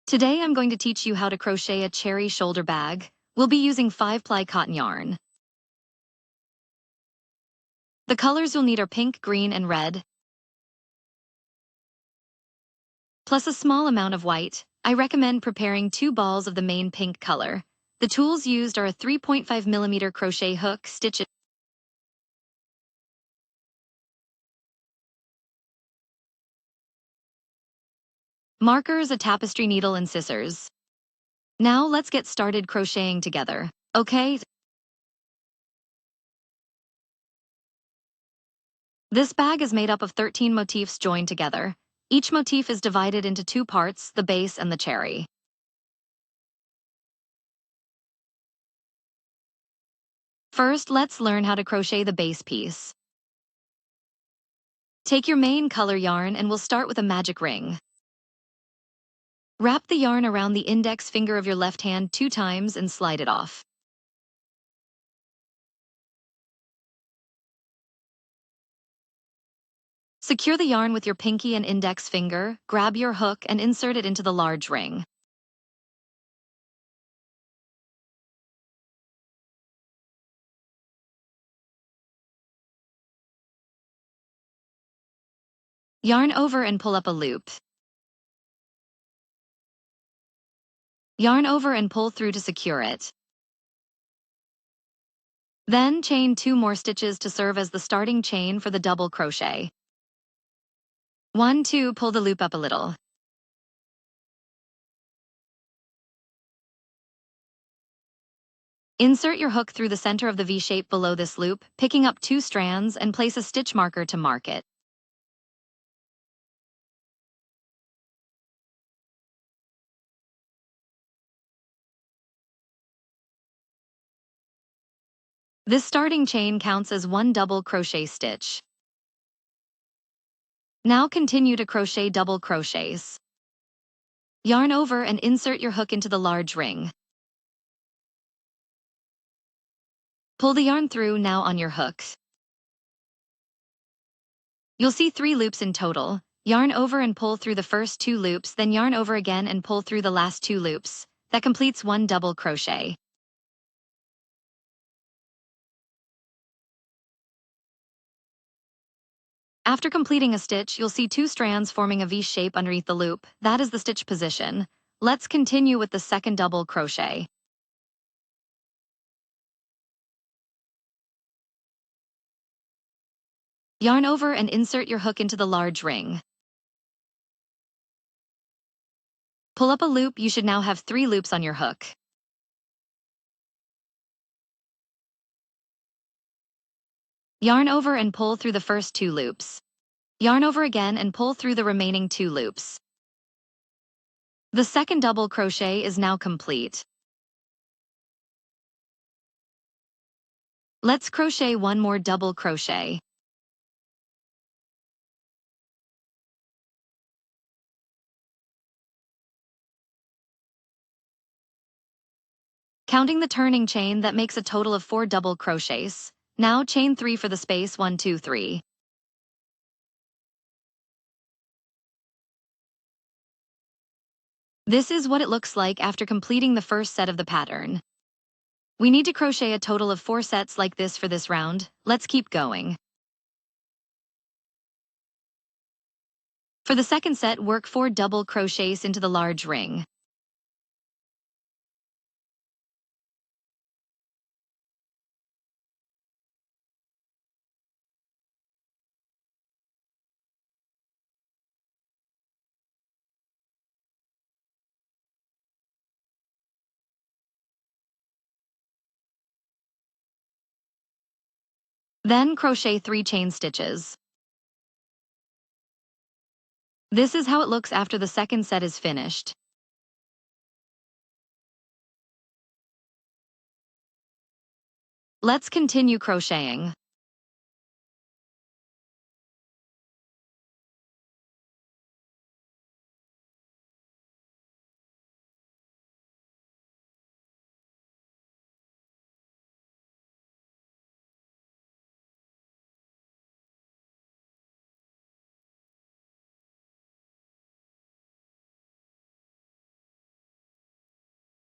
Today I'm going to teach you how to crochet a cherry shoulder bag. We'll be using 5-ply cotton yarn. The colors you'll need are pink, green, and red, plus a small amount of white. I recommend preparing 2 balls of the main pink color. The tools used are a 3.5mm crochet hook, stitches, markers, a tapestry needle, and scissors. Now let's get started crocheting together. Okay? This bag is made up of 13 motifs joined together. Each motif is divided into 2 parts, the base and the cherry. First, let's learn how to crochet the base piece. Take your main color yarn and we'll start with a magic ring. Wrap the yarn around the index finger of your left hand 2 times and slide it off. Secure the yarn with your pinky and index finger, grab your hook and insert it into the large ring. Yarn over and pull up a loop. Yarn over and pull through to secure it. Then chain 2 more stitches to serve as the starting chain for the double crochet. 1, 2, pull the loop up a little. Insert your hook through the center of the V shape below this loop, picking up 2 strands and place a stitch marker to mark it. This starting chain counts as 1 double crochet stitch. Now continue to crochet double crochets. Yarn over and insert your hook into the large ring. Pull the yarn through now on your hook. You'll see 3 loops in total. Yarn over and pull through the first 2 loops, then yarn over again and pull through the last 2 loops. That completes 1 double crochet. After completing a stitch, you'll see 2 strands forming a V shape underneath the loop. That is the stitch position. Let's continue with the second double crochet. Yarn over and insert your hook into the large ring. Pull up a loop. You should now have 3 loops on your hook. Yarn over and pull through the first 2 loops. Yarn over again and pull through the remaining 2 loops. The second double crochet is now complete. Let's crochet 1 more double crochet. Counting the turning chain, that makes a total of 4 double crochets. Now chain 3 for the space 1, 2, 3. This is what it looks like after completing the first set of the pattern. We need to crochet a total of 4 sets like this for this round. Let's keep going. For the second set, work 4 double crochets into the large ring. Then crochet 3 chain stitches. This is how it looks after the second set is finished. Let's continue crocheting.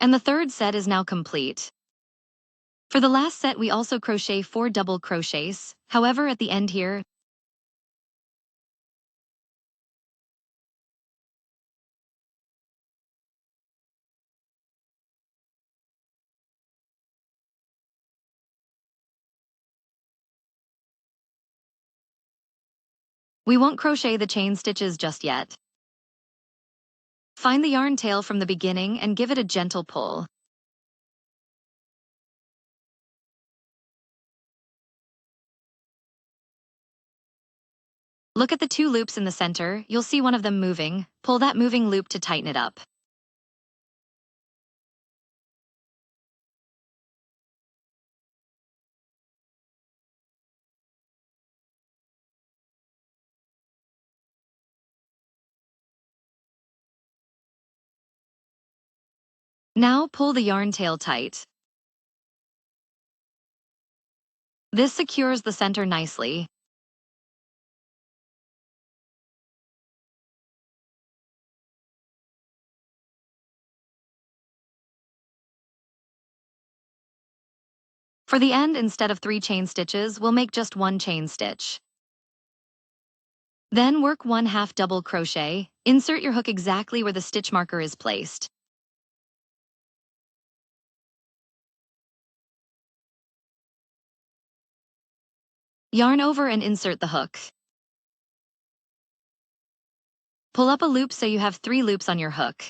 And the third set is now complete. For the last set, we also crochet 4 double crochets. However, at the end here, we won't crochet the chain stitches just yet. Find the yarn tail from the beginning and give it a gentle pull. Look at the 2 loops in the center. You'll see one of them moving. Pull that moving loop to tighten it up. Now pull the yarn tail tight. This secures the center nicely. For the end, instead of 3 chain stitches, we'll make just 1 chain stitch. Then work 1/2 double crochet. Insert your hook exactly where the stitch marker is placed. Yarn over and insert the hook. Pull up a loop so you have 3 loops on your hook.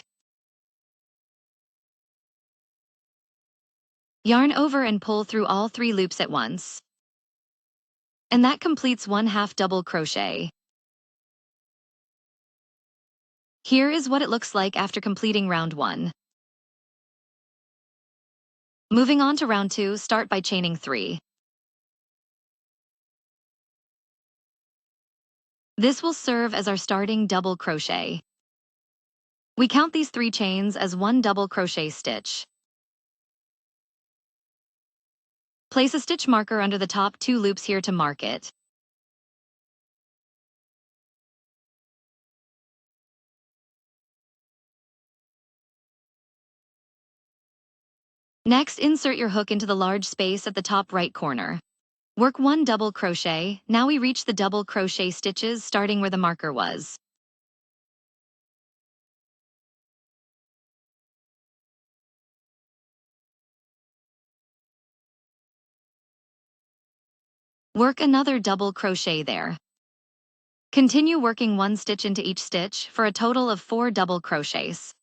Yarn over and pull through all 3 loops at once. And that completes 1/2 double crochet. Here is what it looks like after completing round 1. Moving on to round 2, start by chaining 3. This will serve as our starting double crochet. We count these 3 chains as 1 double crochet stitch. Place a stitch marker under the top 2 loops here to mark it. Next, insert your hook into the large space at the top right corner. Work 1 double crochet. Now we reach the double crochet stitches starting where the marker was. Work another double crochet there. Continue working 1 stitch into each stitch for a total of 4 double crochets.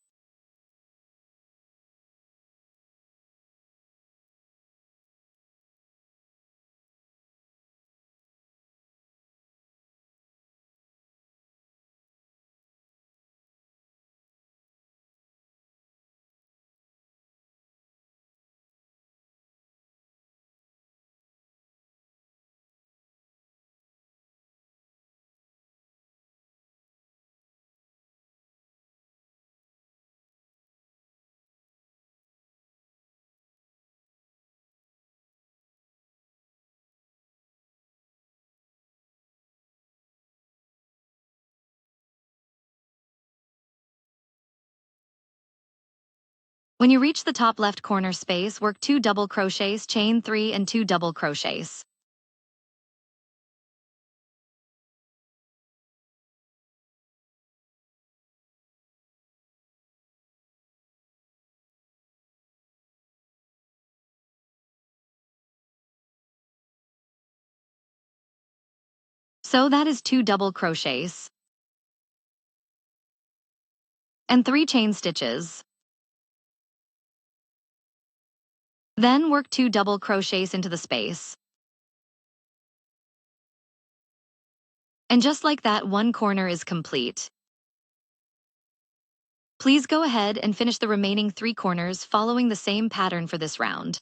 When you reach the top left corner space, work 2 double crochets, chain 3 and 2 double crochets. So that is 2 double crochets and 3 chain stitches. Then work 2 double crochets into the space. And just like that, 1 corner is complete. Please go ahead and finish the remaining 3 corners following the same pattern for this round.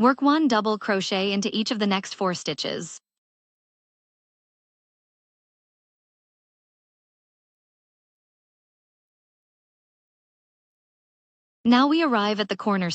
Work 1 double crochet into each of the next 4 stitches. Now we arrive at the corner